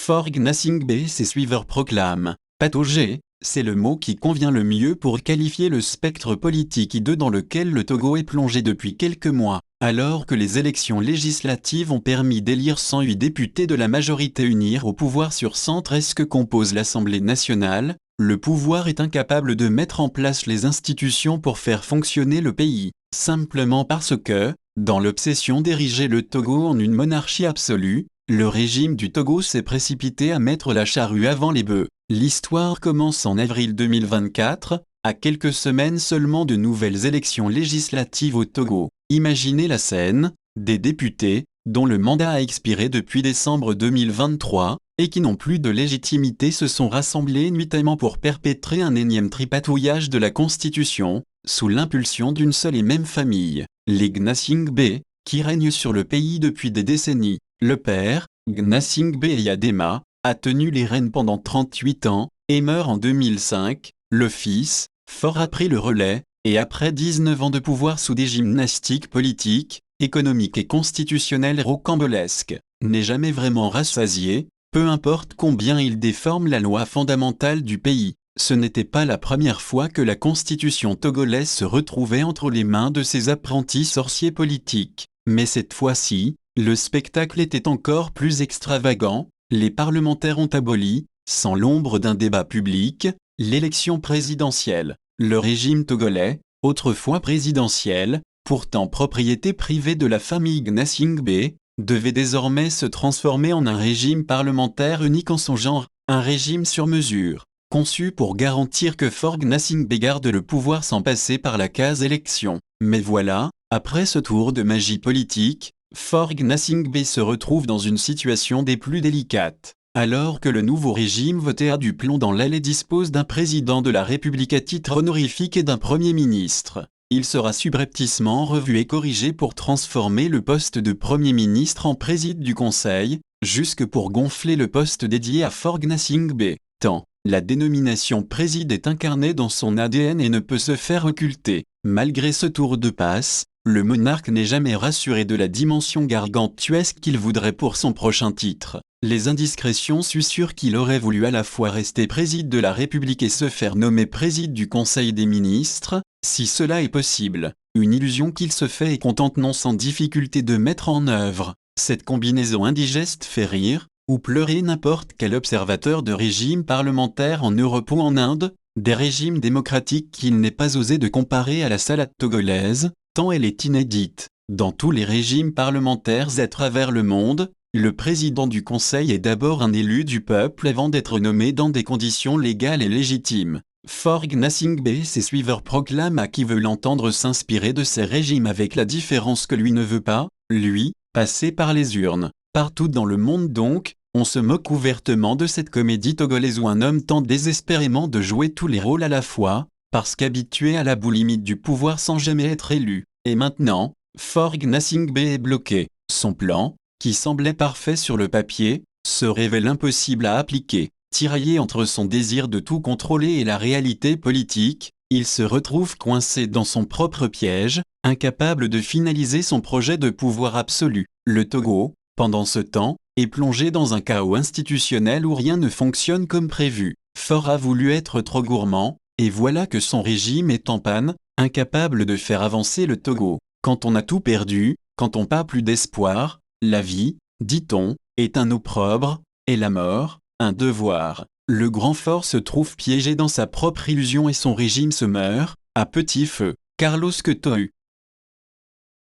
For Gnassingbé, ses suiveurs proclament. Patauger, c'est le mot qui convient le mieux pour qualifier le spectre politique hideux dans lequel le Togo est plongé depuis quelques mois. Alors que les élections législatives ont permis d'élire 108 députés de la majorité unie au pouvoir sur 113 que compose l'Assemblée nationale, le pouvoir est incapable de mettre en place les institutions pour faire fonctionner le pays, simplement parce que, dans l'obsession d'ériger le Togo en une monarchie absolue, le régime du Togo s'est précipité à mettre la charrue avant les bœufs. L'histoire commence en avril 2024, à quelques semaines seulement de nouvelles élections législatives au Togo. Imaginez la scène, des députés, dont le mandat a expiré depuis décembre 2023, et qui n'ont plus de légitimité se sont rassemblés nuitamment pour perpétrer un énième tripatouillage de la Constitution, sous l'impulsion d'une seule et même famille, les Gnassingbé, qui règnent sur le pays depuis des décennies. Le père, Gnassingbé Eyadema, a tenu les rênes pendant 38 ans, et meurt en 2005, le fils, Faure a pris le relais, et après 19 ans de pouvoir sous des gymnastiques politiques, économiques et constitutionnelles rocambolesques, n'est jamais vraiment rassasié, peu importe combien il déforme la loi fondamentale du pays. Ce n'était pas la première fois que la constitution togolaise se retrouvait entre les mains de ces apprentis sorciers politiques. Mais cette fois-ci, le spectacle était encore plus extravagant. Les parlementaires ont aboli, sans l'ombre d'un débat public, l'élection présidentielle. Le régime togolais, autrefois présidentiel, pourtant propriété privée de la famille Gnassingbé, devait désormais se transformer en un régime parlementaire unique en son genre, un régime sur mesure, conçu pour garantir que For Gnassingbé garde le pouvoir sans passer par la case élection. Mais voilà, après ce tour de magie politique, For Gnassingbé se retrouve dans une situation des plus délicates. Alors que le nouveau régime voté a du plomb dans l'aile et dispose d'un président de la République à titre honorifique et d'un premier ministre, il sera subrepticement revu et corrigé pour transformer le poste de Premier ministre en président du Conseil, jusque pour gonfler le poste dédié à For Gnassingbé. Tant, la dénomination président est incarnée dans son ADN et ne peut se faire occulter. Malgré ce tour de passe, le monarque n'est jamais rassuré de la dimension gargantuesque qu'il voudrait pour son prochain titre. Les indiscrétions susurrent qu'il aurait voulu à la fois rester président de la République et se faire nommer président du Conseil des ministres, si cela est possible. Une illusion qu'il se fait et contente non sans difficulté de mettre en œuvre. Cette combinaison indigeste fait rire, ou pleurer n'importe quel observateur de régime parlementaire en Europe ou en Inde, des régimes démocratiques qu'il n'est pas osé de comparer à la salade togolaise, tant elle est inédite. Dans tous les régimes parlementaires à travers le monde, le président du Conseil est d'abord un élu du peuple avant d'être nommé dans des conditions légales et légitimes. For Gnassingbé et ses suiveurs proclament à qui veut l'entendre s'inspirer de ces régimes avec la différence que lui ne veut pas, lui, passer par les urnes. Partout dans le monde donc, on se moque ouvertement de cette comédie togolaise où un homme tente désespérément de jouer tous les rôles à la fois, parce qu'habitué à la boulimie du pouvoir sans jamais être élu. Et maintenant, For Gnassingbé est bloqué. Son plan, qui semblait parfait sur le papier, se révèle impossible à appliquer. Tiraillé entre son désir de tout contrôler et la réalité politique, il se retrouve coincé dans son propre piège, incapable de finaliser son projet de pouvoir absolu. Le Togo, pendant ce temps, est plongé dans un chaos institutionnel où rien ne fonctionne comme prévu. For a voulu être trop gourmand, et voilà que son régime est en panne, incapable de faire avancer le Togo. Quand on a tout perdu, quand on n'a plus d'espoir, la vie, dit-on, est un opprobre, et la mort, un devoir. Le grand For se trouve piégé dans sa propre illusion et son régime se meurt, à petit feu. Carlos Quetoy.